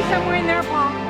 somewhere in there, Paul.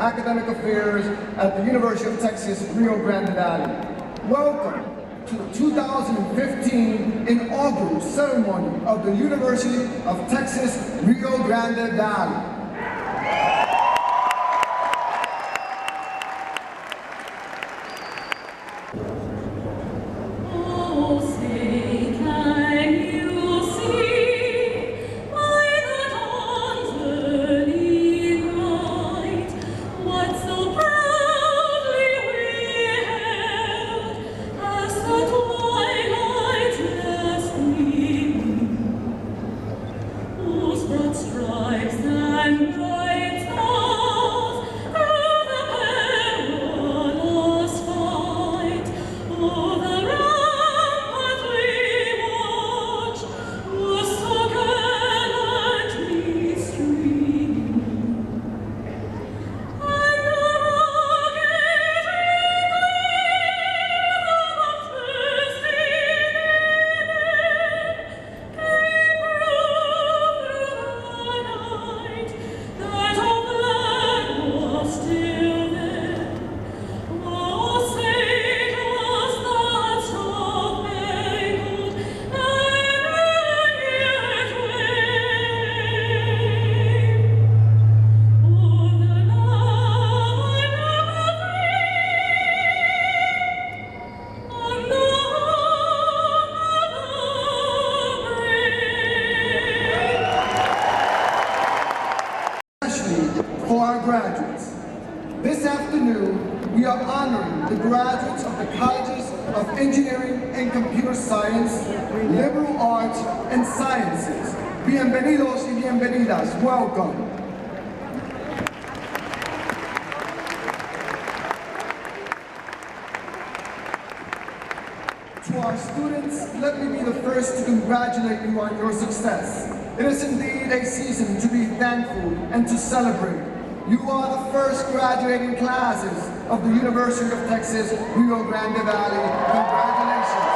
Academic Affairs at the University of Texas, Rio Grande Valley. Welcome to the 2015 inaugural ceremony of the University of Texas, Rio Grande Valley. For our graduates. This afternoon, we are honoring the graduates of the Colleges of Engineering and Computer Science, Liberal Arts, and Sciences. Bienvenidos y bienvenidas. Welcome. To our students, let me be the first to congratulate you on your success. It is indeed a season to be thankful and to celebrate. You are the first graduating classes of the University of Texas, Rio Grande Valley. Congratulations.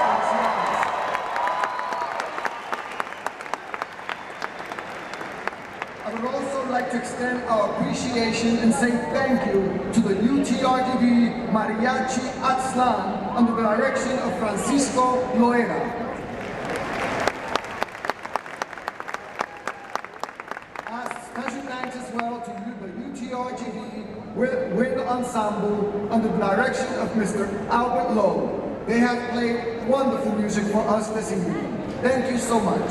I would also like to extend our appreciation and say thank you to the UTRGV Mariachi Atzlan under the direction of Francisco Loera. Special thanks as well to the UTRGV Wind Ensemble under the direction of Mr. Albert Lowe. They have played wonderful music for us this evening. Thank you so much.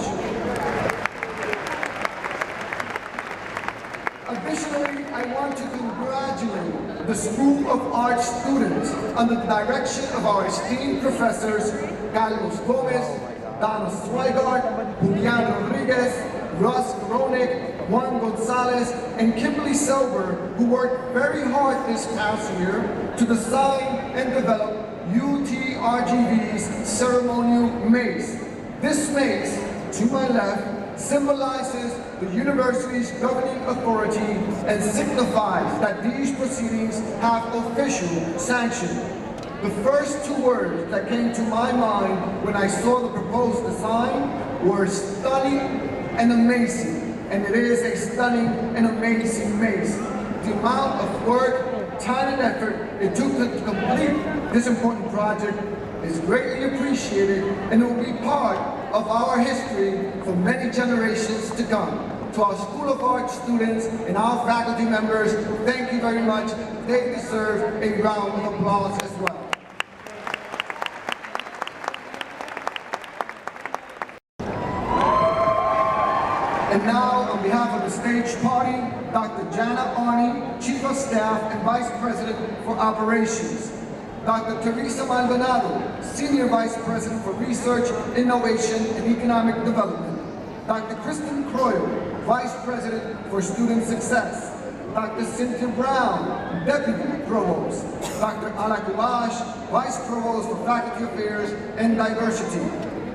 Additionally, I want to congratulate the School of Art students under the direction of our esteemed professors, Carlos Gomez, Donna Swigart, Julian Rodriguez, Russ Ronick, Juan Gonzalez, and Kimberly Silver, who worked very hard this past year to design and develop UTRGV's ceremonial mace. This mace, to my left, symbolizes the university's governing authority and signifies that these proceedings have official sanction. The first two words that came to my mind when I saw the proposed design were stunning and amazing. And it is a stunning and amazing mace. The amount of work, time, and effort it took to complete this important project is greatly appreciated, and it will be part of our history for many generations to come. To our School of Art students and our faculty members, thank you very much. They deserve a round of applause as well. And now, on behalf of the stage party, Dr. Jana Arney, Chief of Staff and Vice President for Operations. Dr. Teresa Maldonado, Senior Vice President for Research, Innovation, and Economic Development. Dr. Kristen Croyle, Vice President for Student Success. Dr. Cynthia Brown, Deputy Provost. Dr. Ala Kubash, Vice Provost for Faculty Affairs and Diversity.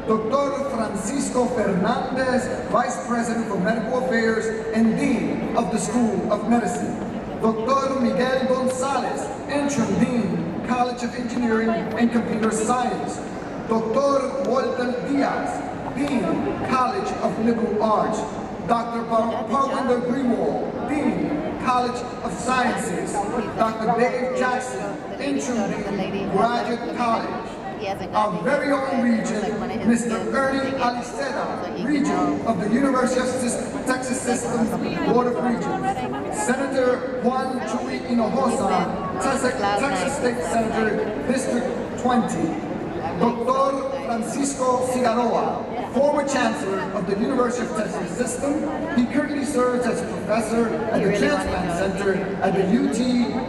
Dr. Francisco Fernandez, Vice President for Medical Affairs and Dean of the School of Medicine. Dr. Miguel Gonzalez, Interim Dean, College of Engineering and Computer Science. Dr. Walter Diaz, Dean, College of Liberal Arts. Dr. Parvinder Greenwald, Dean, College of Sciences, Dr. Dave Jackson, interim dean, Graduate College. Our very own regent, Mr. Ernie Aliceda, regent of the University of Texas System Board of Regents. Senator Juan Chuy Hinojosa, Texas State Senator, District 20. Dr. Francisco Figueroa, former Chancellor of the University of Texas System. He currently serves as professor at the Transplant Center at the UT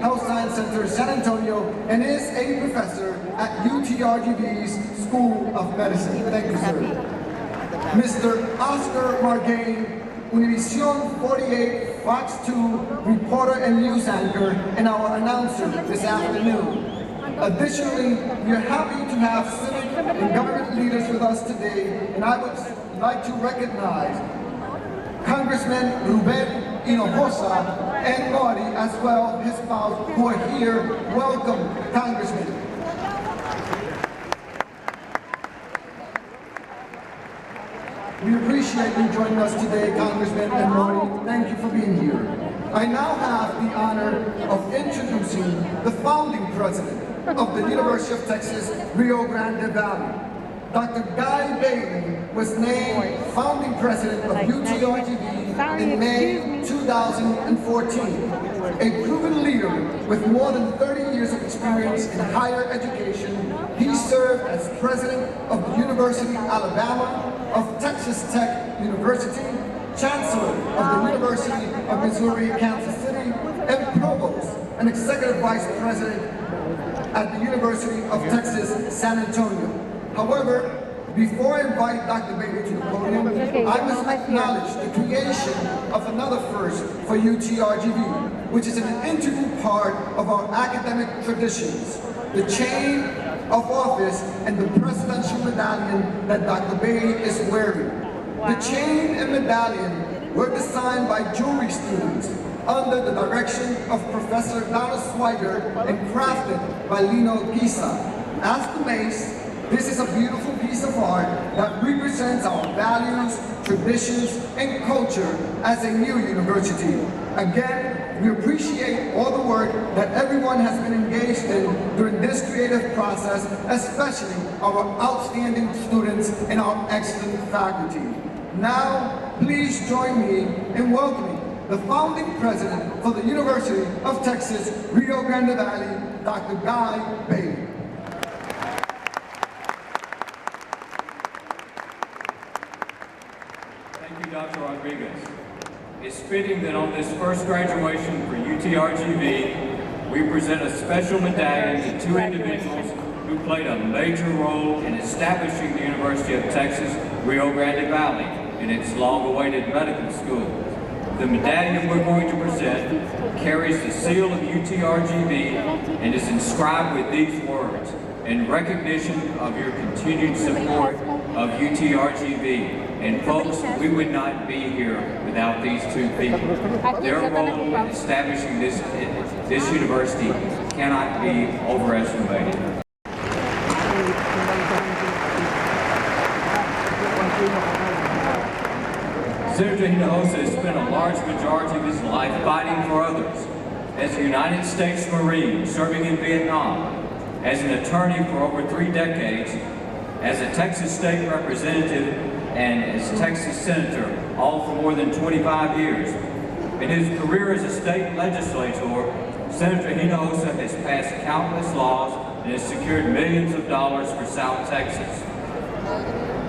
Health Science Center, San Antonio, and is a professor at UTRGV's School of Medicine. Thank you, sir. Mr. Oscar Margain, Univision 48, Fox 2, reporter and news anchor, and our announcer this afternoon. Additionally, we are happy to have civic and government leaders with us today, and I would like to recognize Congressman Ruben Hinojosa and Marty as well, his spouse, who are here. Welcome, Congressman. We appreciate you joining us today, Congressman and Marty. Thank you for being here. I now have the honor of introducing the founding president of the University of Texas, Rio Grande Valley. Dr. Guy Bailey was named founding president of UTRGV in May 2014. A proven leader with more than 30 years of experience in higher education, he served as president of the University of Alabama, of Texas Tech University, chancellor of the University of Missouri, Kansas City, and provost and executive vice president at the University of Texas, San Antonio. However, before I invite Dr. Bailey to the podium, I must acknowledge the creation of another first for UTRGV, which is an integral part of our academic traditions, the chain of office and the presidential medallion that Dr. Bailey is wearing. The chain and medallion were designed by jewelry students under the direction of Professor Donna Swiger and crafted by Lino Pisa. As the mace, this is a beautiful piece of art that represents our values, traditions, and culture as a new university. Again, we appreciate all the work that everyone has been engaged in during this creative process, especially our outstanding students and our excellent faculty. Now, please join me in welcoming the founding president for the University of Texas, Rio Grande Valley, Dr. Guy Bailey. Thank you, Dr. Rodriguez. It's fitting that on this first graduation for UTRGV, we present a special medallion to two individuals who played a major role in establishing the University of Texas, Rio Grande Valley, in its long-awaited medical school. The medallion we're going to present carries the seal of UTRGV and is inscribed with these words, in recognition of your continued support of UTRGV. And folks, we would not be here without these two people. Their role in establishing this university cannot be overestimated. Senator Hinojosa has spent a large majority of his life fighting for others, as a United States Marine serving in Vietnam, as an attorney for over 3 decades, as a Texas State Representative, and as Texas Senator, all for more than 25 years. In his career as a state legislator, Senator Hinojosa has passed countless laws and has secured millions of dollars for South Texas.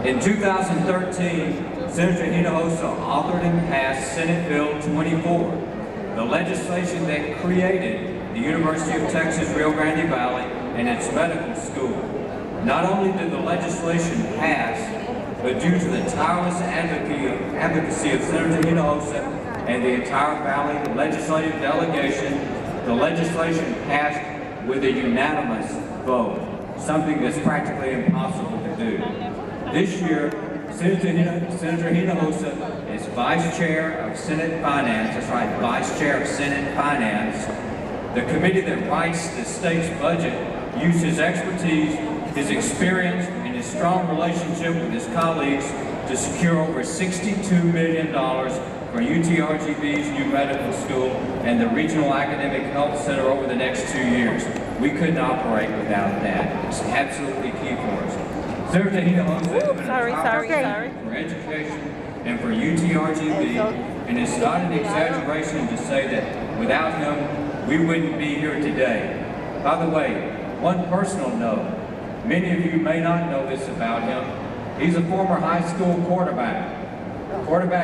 In 2013, Senator Hinojosa authored and passed Senate Bill 24, the legislation that created the University of Texas Rio Grande Valley and its medical school. Not only did the legislation pass, but due to the tireless advocacy of Senator Hinojosa and the entire Valley legislative delegation, the legislation passed with a unanimous vote, something that's practically impossible to do. This year, Senator Hinojosa is Vice Chair of Senate Finance, that's right, Vice Chair of Senate Finance. The committee that writes the state's budget used his expertise, his experience, and his strong relationship with his colleagues to secure over $62 million for UTRGV's new medical school and the Regional Academic Health Center over the next 2 years. We couldn't operate without that. It's absolutely key for us. Senator Tahina Jose has been a powerhouse for education and for UTRGV, and it's not an exaggeration to say that without him, we wouldn't be here today. By the way, one personal note, many of you may not know this about him. He's a former high school quarterback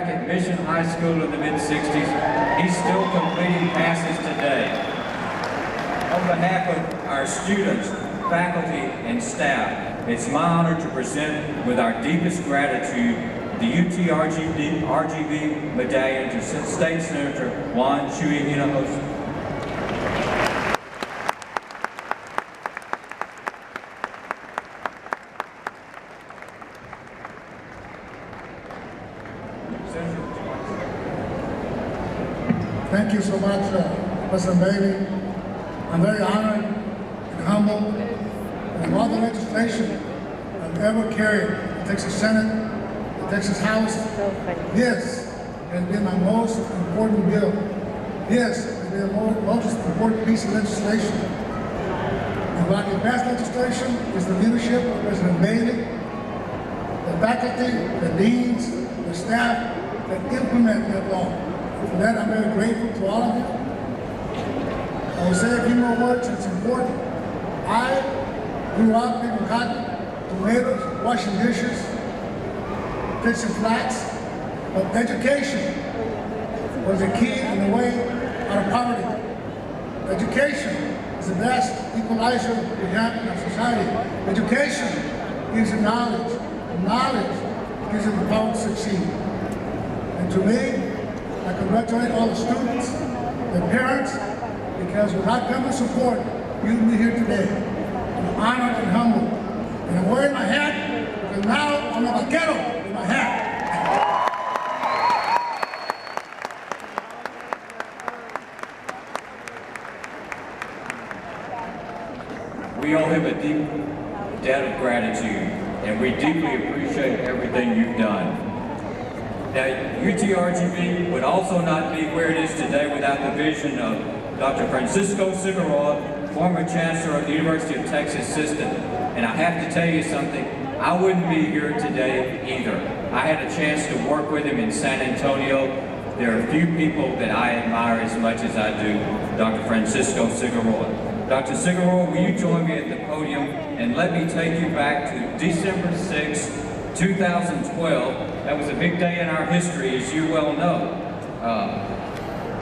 at Mission High School in the mid-60s. He's still completing passes today. On behalf of our students, faculty, and staff, it's my honor to present with our deepest gratitude the UTRGV medallion to State Senator Juan Chuy Hinojosa. Thank you so much, President Bailey. I'm very honored and humbled, and all the legislation I've ever carried, the Texas Senate, the Texas House, this has been my most important bill. This has been the most important piece of legislation. And what can pass legislation is the leadership of President Bailey, the faculty, the deans, the staff that implement that law. For that, I'm very grateful to all of you. I will say a few more words, it's important. I grew up picking cotton, tomatoes, washing dishes, fixing flats, but education was the key in the way out of poverty. Education is the best equalizer we have in our society. Education gives you knowledge. Knowledge gives you the power to succeed. And to me, I congratulate all the students, the parents, because without government support, you would be here today. I'm honored and humbled. And I'm wearing my hat, because now I'm a vaquero with my hat. We owe him a deep debt of gratitude, and we deeply appreciate everything you've done. Now, UTRGV would also not be where it is today without the vision of Dr. Francisco Figueroa, former Chancellor of the University of Texas System. And I have to tell you something, I wouldn't be here today either. I had a chance to work with him in San Antonio. There are few people that I admire as much as I do Dr. Francisco Figueroa. Dr. Figueroa, will you join me at the podium and let me take you back to December 6, 2012. That was a big day in our history, as you well know.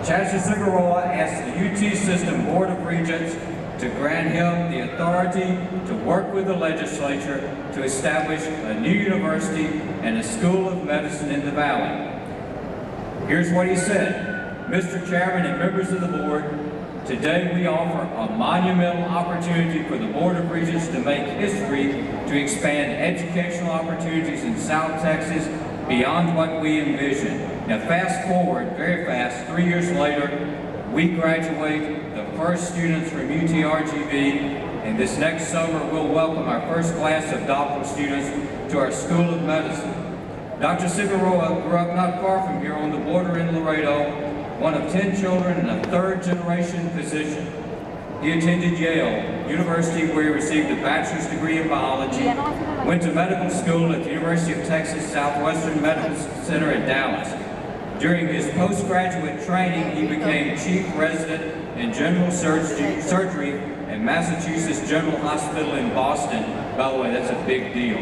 Chancellor Figueroa asked the UT System Board of Regents to grant him the authority to work with the legislature to establish a new university and a school of medicine in the Valley. Here's what he said: Mr. Chairman and members of the board, today we offer a monumental opportunity for the Board of Regents to make history to expand educational opportunities in South Texas beyond what we envisioned. Now fast forward, very fast, 3 years later, we graduate the first students from UTRGV, and this next summer we'll welcome our first class of doctoral students to our School of Medicine. Dr. Figueroa grew up not far from here on the border in Laredo, one of 10 children and a third-generation physician. He attended Yale University, where he received a bachelor's degree in biology, went to medical school at the University of Texas Southwestern Medical Center in Dallas. During his postgraduate training, he became chief resident in general surgery at Massachusetts General Hospital in Boston. By the way, that's a big deal.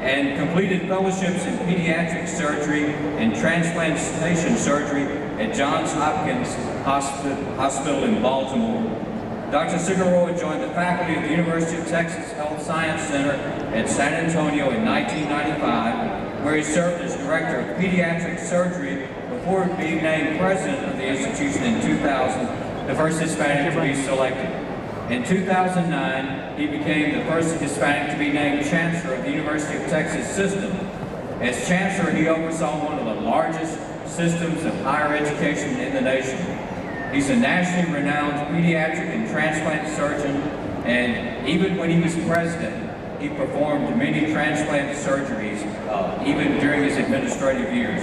And completed fellowships in pediatric surgery and transplantation surgery at Johns Hopkins Hospital in Baltimore. Dr. Figueroa joined the faculty of the University of Texas Health Science Center at San Antonio in 1995, where he served as director of pediatric surgery before being named president of the institution in 2000, the first Hispanic to be selected. In 2009, he became the first Hispanic to be named Chancellor of the University of Texas System. As Chancellor, he oversaw one of the largest systems of higher education in the nation. He's a nationally renowned pediatric and transplant surgeon, and even when he was president, he performed many transplant surgeries, even during his administrative years.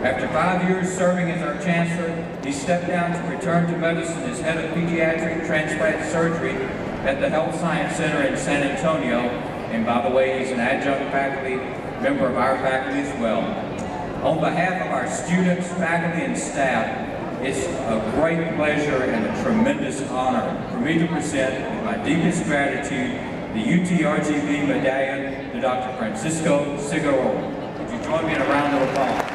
After 5 years serving as our chancellor, he stepped down to return to medicine as head of pediatric transplant surgery at the Health Science Center in San Antonio. And by the way, he's an adjunct faculty member of our faculty as well. On behalf of our students, faculty, and staff, it's a great pleasure and a tremendous honor for me to present, with my deepest gratitude, the UT-RGV medallion to Dr. Francisco Figueroa. Would you join me in a round of applause?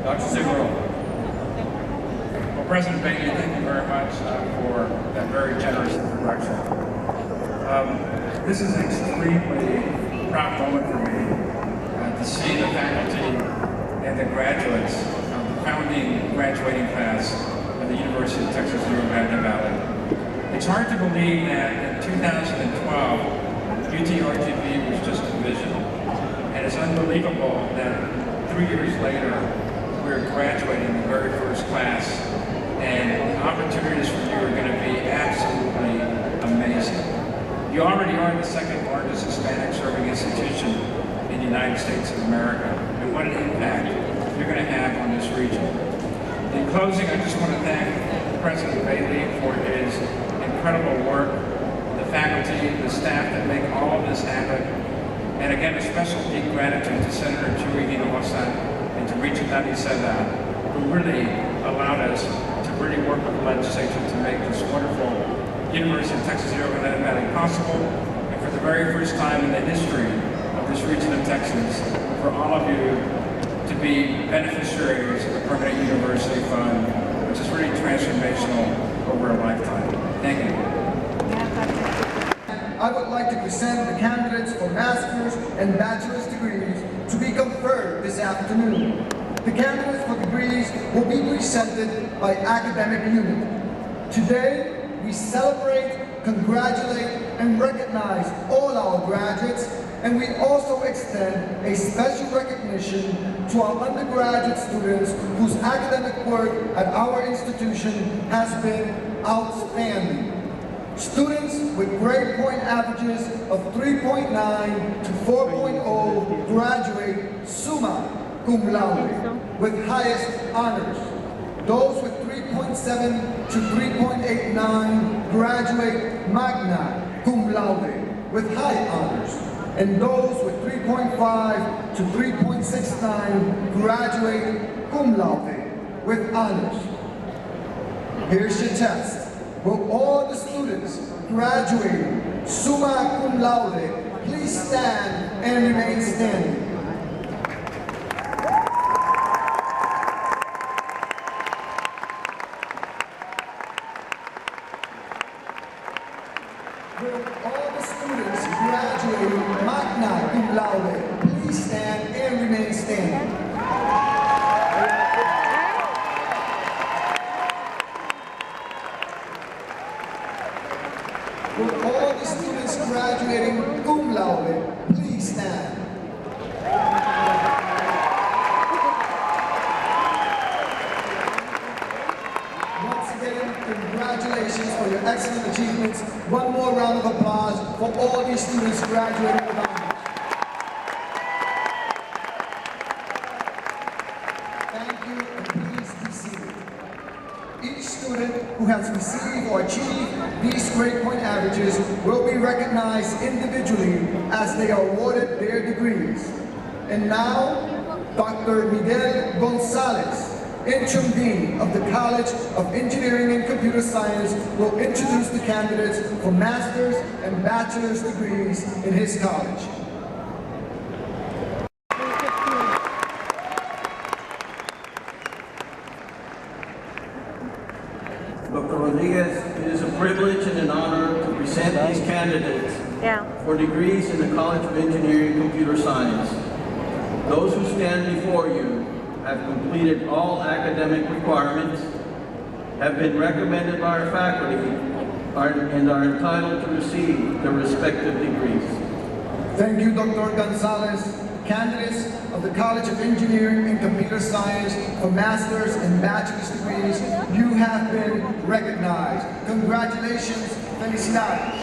Dr. Figueroa. Well, President Bailey, thank you very much for that very generous introduction. This is an extremely proud moment for me to see the faculty and the graduates of the founding graduating class of the University of Texas Rio Grande Valley. It's hard to believe that in 2012, UT-RGV was just a vision. And it's unbelievable that 3 years later, we're graduating the very first class, and the opportunities for you are going to be absolutely amazing. You already are the second largest Hispanic serving institution in the United States of America, and what an impact you're going to have on this region. In closing, I just want to thank President Bailey for his incredible work, the faculty, the staff that make all of this happen, and again, a special deep gratitude to Senator Chuy Hinojosa and to Regent Dani Seda, who really allowed us to really work with the legislature to make this wonderful University of Texas Rio Grande Valley possible, and for the very first time in the history of this region of Texas, for all of you to be beneficiaries of the Permanent University Fund, which is really transformational over a lifetime. Thank you. I would like to present the candidates for master's and bachelor's degrees to be conferred this afternoon. The candidates for degrees will be presented by academic unit. Today, we celebrate, congratulate, and recognize all our graduates, and we also extend a special recognition to our undergraduate students whose academic work at our institution has been outstanding. Students with grade point averages of 3.9 to 4.0 graduate summa cum laude with highest honors. Those with 3.7 to 3.89 graduate magna cum laude with high honors. And those with 3.5 to 3.69 graduate cum laude with honors. Here's your test. Will all the students graduating summa cum laude please stand and remain standing? Will all the students graduating magna cum laude please stand and remain standing? Will all the students graduating cum laude please stand? Once again, congratulations for your excellent achievements. One more round of applause for all these students graduating with honors. Thank you, and please be seated. Each student who has received or achieved these grade point averages will be recognized individually as they are awarded their degrees. And now, Dr. Miguel Gonzalez, Interim Dean of the College of Engineering and Computer Science, will introduce the candidates for master's and bachelor's degrees in his college. Dr. Rodriguez, it is a privilege and an honor to present these candidates for degrees in the College of Engineering and Computer Science. Those who stand before you have completed all academic requirements, have been recommended by our faculty, and are entitled to receive their respective degrees. Thank you, Dr. Gonzalez. candidates of the College of Engineering and Computer Science for master's and bachelor's degrees, you have been recognized. Congratulations, felicidades.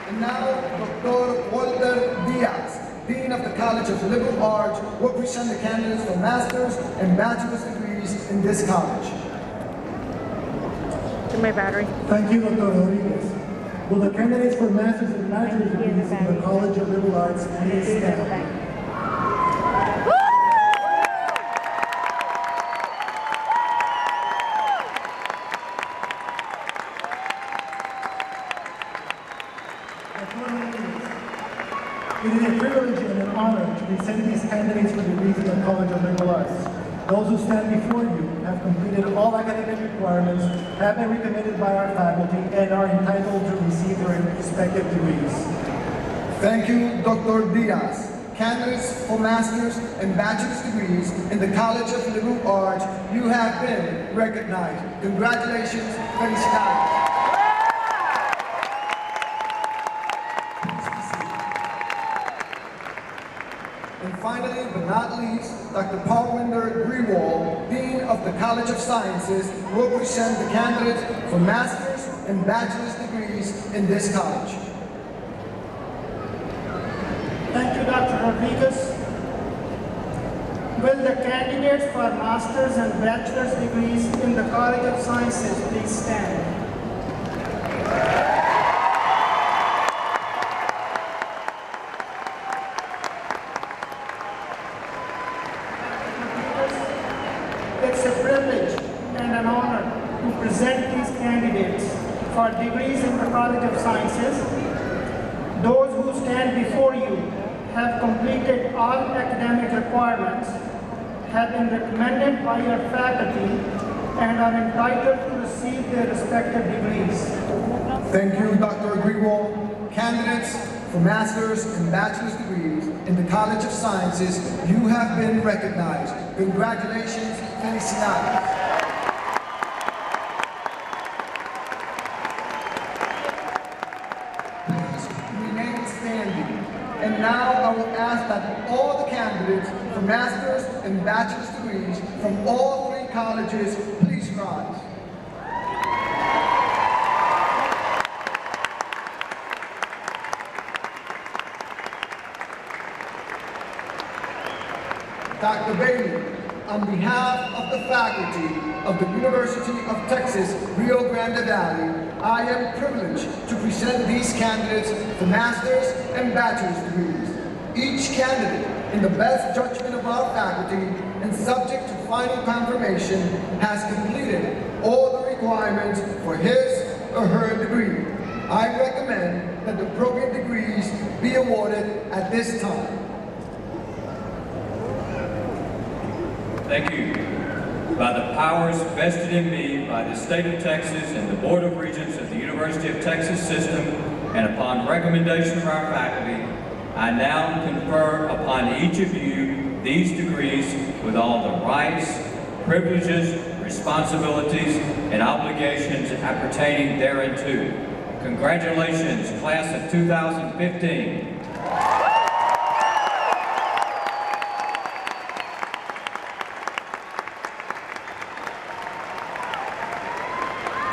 And now, Dr. Walter Diaz, Dean of the College of Liberal Arts, will present the candidates for master's and bachelor's degrees in this college. My battery. Thank you, Dr. Rodriguez. Will the candidates for master's and bachelor's degrees in the College of Liberal Arts please stand? It is a privilege and an honor to present these candidates for degrees in the College of Liberal Arts. Those who stand before you have completed all academic requirements, have been recommended by our faculty, and are entitled to receive their respective degrees. Thank you, Dr. Diaz. Candidates for master's and bachelor's degrees in the College of Liberal Arts, you have been recognized. Congratulations, felicidades. And finally, but not least, Dr. Parwinder Grewal, Dean of the College of Sciences, will present the candidates for master's and bachelor's degrees in this college. Thank you, Dr. Rodriguez. Will the candidates for master's and bachelor's degrees in the College of Sciences please stand? It's a privilege and an honor to present these candidates for degrees in the College of Sciences. Those who stand before you have completed all academic requirements, have been recommended by your faculty, and are entitled to receive their respective degrees. Thank you, Dr. Grewal. Candidates for master's and bachelor's degrees in the College of Sciences, you have been recognized. Congratulations, felicidades. Please remain standing. And now I will ask that all the candidates for master's and bachelor's degrees from all three colleges, please rise. Dr. Bailey, on behalf of the faculty of the University of Texas, Rio Grande Valley, I am privileged to present these candidates for master's and bachelor's degrees. Each candidate, in the best judgment of our faculty and subject to final confirmation, has completed all the requirements for his or her degree. I recommend that the appropriate degrees be awarded at this time. Thank you. By the powers vested in me by the State of Texas and the Board of Regents of the University of Texas System, and upon recommendation of our faculty, I now confer upon each of you these degrees with all the rights, privileges, responsibilities, and obligations appertaining thereunto. Congratulations, class of 2015.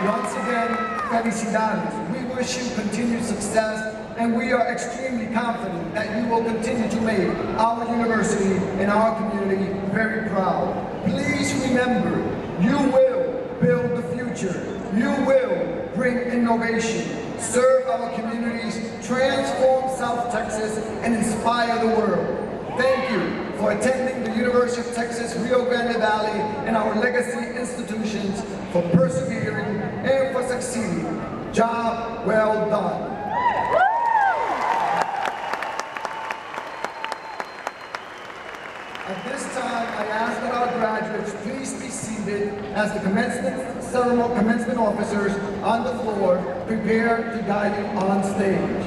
Once again, felicidades. We wish you continued success, and we are extremely confident that you will continue to make our university and our community very proud. Please remember, you will build the future. You will bring innovation, serve our communities, transform South Texas, and inspire the world. Thank you for attending the University of Texas, Rio Grande Valley, and our legacy institutions, for persevering and for succeeding. Job well done. At this time, I ask that our graduates please be seated as the commencement officers on the floor prepare to guide you on stage.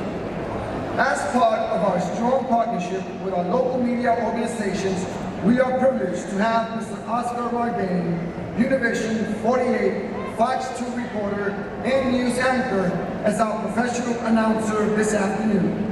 As part of our strong partnership with our local media organizations, we are privileged to have Mr. Oscar Bardane, Univision 48, Fox 2 reporter, and news anchor, as our professional announcer this afternoon.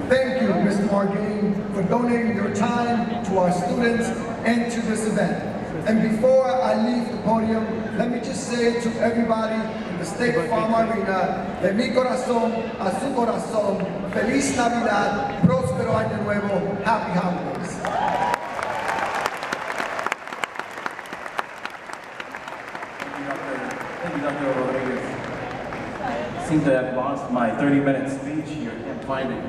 Thank you, Mr. Margain, for donating your time to our students and to this event. And before I leave the podium, let me just say to everybody in the State Farm Arena, de mi corazón a su corazón, Feliz Navidad, Próspero Año Nuevo, Happy Holidays. Thank you, Dr. Rodriguez. I seem to have lost my 30-minute speech here. I can't find it.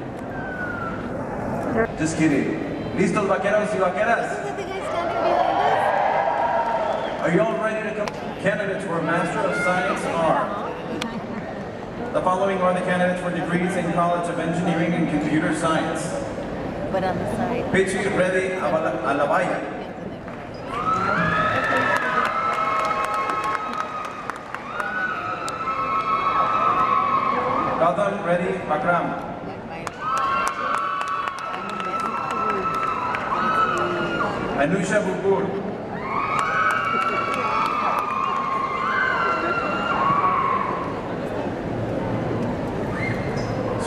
Just kidding. ¿Listos, vaqueros y vaqueras? Are you all ready to come? Candidates for Master of Science are. The following are the candidates for degrees in College of Engineering and Computer Science. But on the side. Pichi Ready Alabaya. Gautam Reddy Bakram. Anusha Bupur.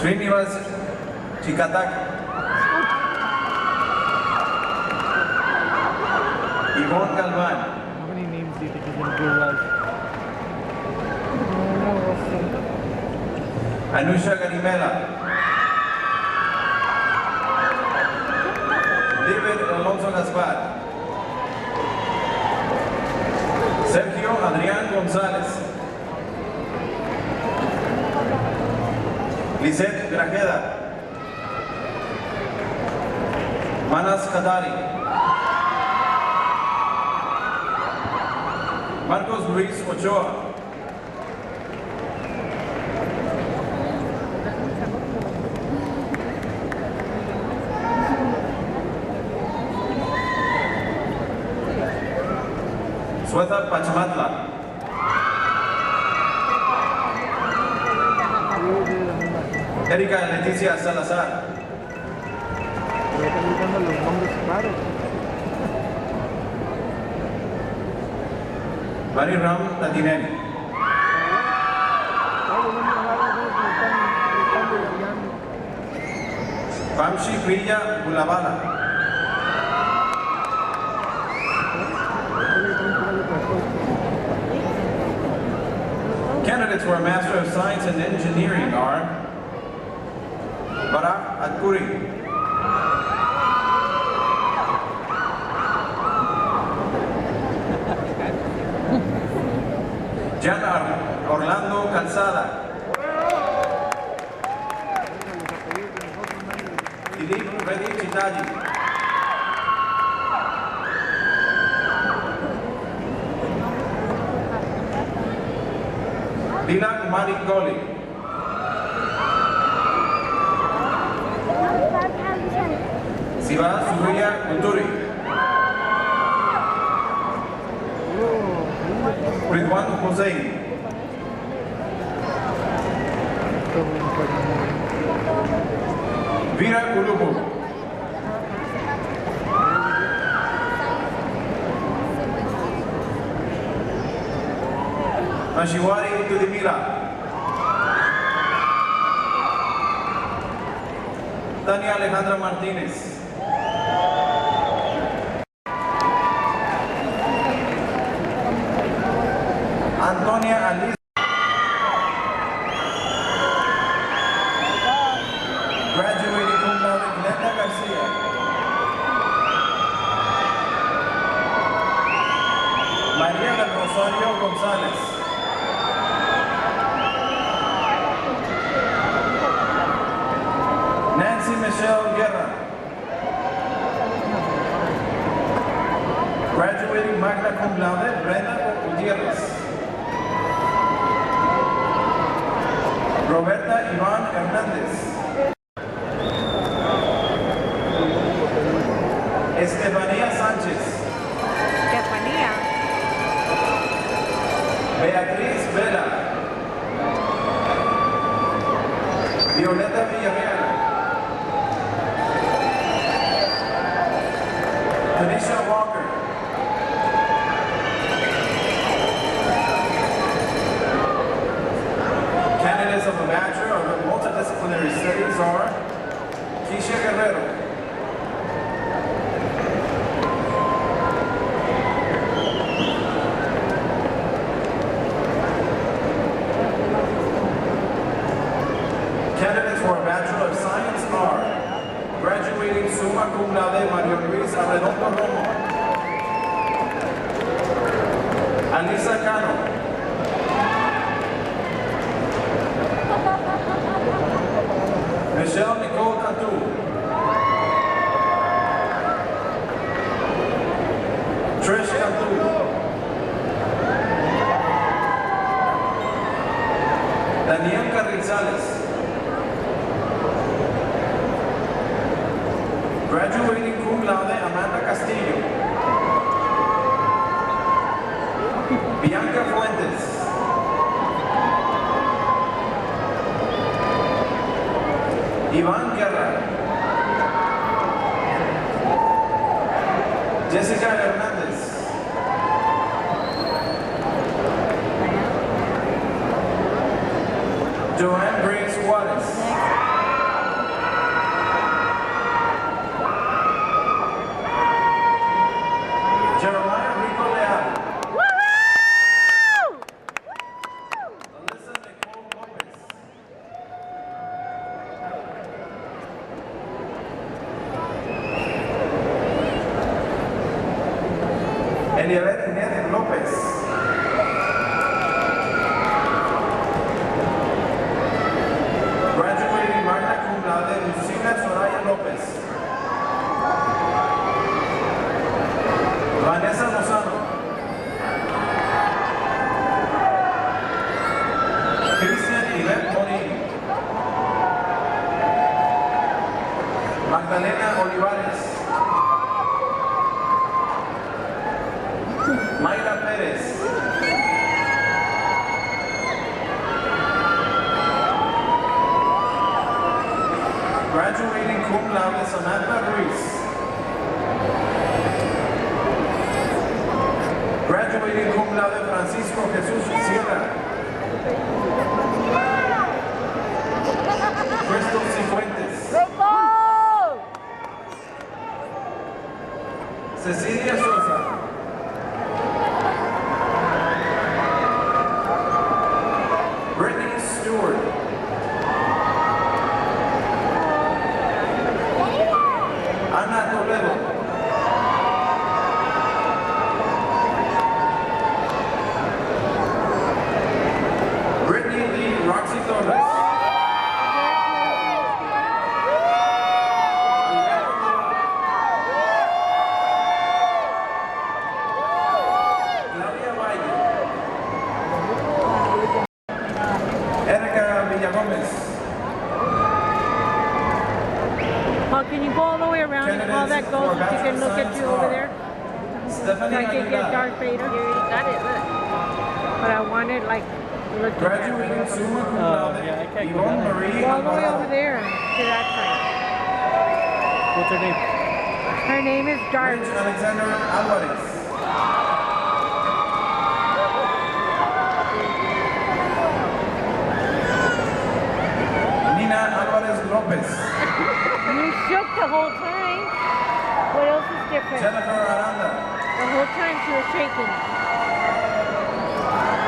Srinivas Chikatak. Yvonne Galvan. How many names do you think is in Google? Anusha Garimela. David Alonso Gaspar. Sergio Adrián González. Lisette Grajeda. Manas Kadari. Marcos Luis Ochoa. Sweta Pachamatla. Erika Leticia Salazar. Mariram Tatinelli. Vamshi Priya Gulabala. Candidates for a Master of Science and Engineering are Barak Atpuri, Jan Orlando Calzada, Dilip Reddy Chitaji, Dina Kumari Goli, Siva Surya Kuturi, Ridwan Hussain, Veera Kulubu, Mashiwari Tudimira, Tania Alejandra Martinez, Antonia Alice, graduating cum laude Glenda Garcia, María del Rosario González, Nancy Michelle Guerra, graduating magna cum laude Brenda Gutierrez, Roberta Iván Hernández, Estefanía Sánchez, Beatriz Vela, Violeta Villarreal, Tanisha Walker, candidates of the Graduating summa cum laude Mario Luis Arredondo Romo. Alisa Cano. Michelle Nicole Cantu. Trish Cantu. Daniel Carrizales. Graduating cum laude Amanda Castillo. Bianca Fuentes. Iván Guerra. Jessica Hernández. Joanne Grace Juárez. Jeremiah Rico Leal. Alyssa Nicole Lopez. Elizabeth Inés López. Graduating magna cum laude Lucina Soraya López. Vanessa Lozano. Cristian Yvette Morín. Magdalena Olivares. Mayra Pérez. Graduating cum laude Samantha Ruiz. Graduating cum laude Francisco Jesús Sierra. Crystal Cifuentes. Cecilia Sosa. Brittany Stewart. Ana Toledo. Brittany Lee Roxy Torres. Claudia Valle. Erica Villagomez. Well, can you go all the way around and all that goes so you can look at you over there? Stephanie So I can get Aguilar. Darth Vader. You already got it, look. But I want it like looking Graduating summa cum laude Yvonne Marie all the way Alvarado. over there to that side. What's her name? Her name is Darth. Rich Alexander Alvarez. Nina Alvarez Lopez. You shook the whole time. What else is different? Jennifer Aranda. The whole time she was shaking.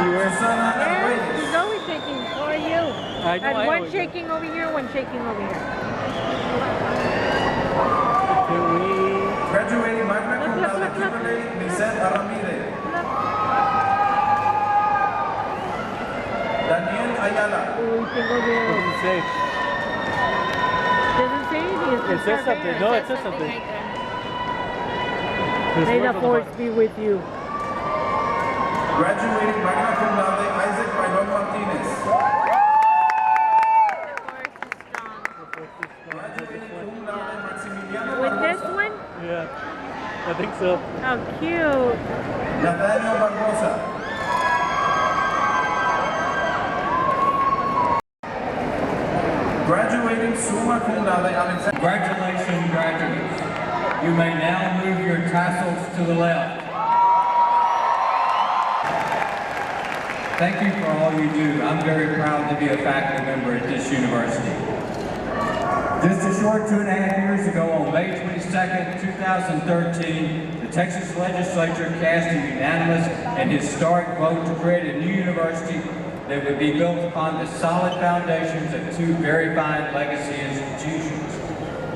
Susana Yeah, Arguelles. she's always shaking. So are you. I know, And I one always do. shaking over here, one shaking over here. Can we... Graduating magna cum Look, look, laude look, look. Kimberly Lisette Aramide. Look. Daniel Ayala. Oh, you can go What there. does it say? Doesn't say anything. It's It just says Darth something. Vader. No, it says something. There's May words the on force bottom. be with you. Graduating magna cum laude Isaac Pailon Martinez. Graduating cum laude Maximiliano With this Barbosa. one? Yeah, I think so. How cute. Nathaniel Barbosa. Graduating summa cum laude Alexander. Congratulations, graduates. You may now move your tassels to the left. Thank you for all you do. I'm very proud to be a faculty member at this university. Just a short 2.5 years ago, on May 22nd, 2013, the Texas legislature cast a unanimous and historic vote to create a new university that would be built upon the solid foundations of two very fine legacy institutions.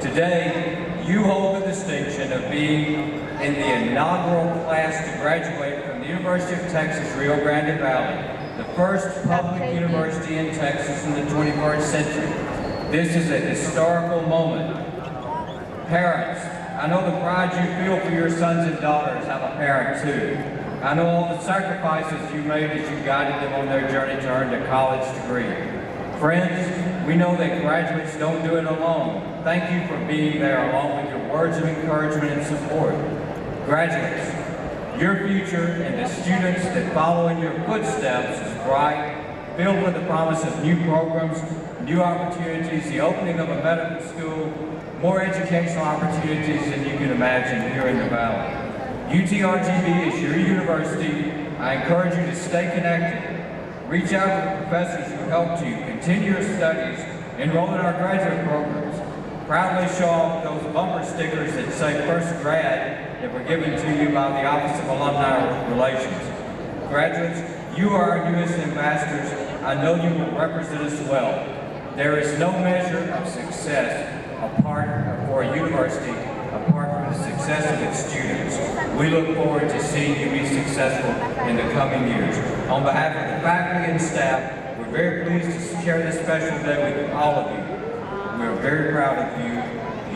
Today, you hold the distinction of being in the inaugural class to graduate from the University of Texas, Rio Grande Valley, the first public university in Texas in the 21st century. This is a historical moment. Parents, I know the pride you feel for your sons and daughters. I'm a parent too. I know all the sacrifices you made as you guided them on their journey to earn their college degree. Friends, we know that graduates don't do it alone. Thank you for being there along with your words of encouragement and support. Graduates, your future and the students that follow in your footsteps is bright, filled with the promise of new programs, new opportunities, the opening of a medical school, more educational opportunities than you can imagine here in the Valley. UTRGV is your university. I encourage you to stay connected. Reach out to the professors who helped you, continue your studies, enroll in our graduate programs. Proudly show off those bumper stickers that say First Grad that were given to you by the Office of Alumni Relations. Graduates, you are our newest ambassadors. I know you will represent us well. There is no measure of success for a university apart from the success of its students. We look forward to seeing you be successful in the coming years. On behalf of the faculty and staff, we're very pleased to share this special day with all of you. We're very proud of you.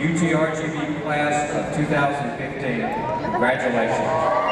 UTRGV class of 2015, congratulations.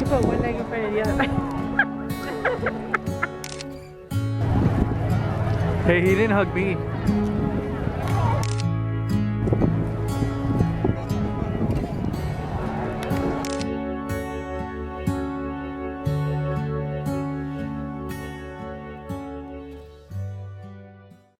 Put one leg in front of the other. Hey, he didn't hug me.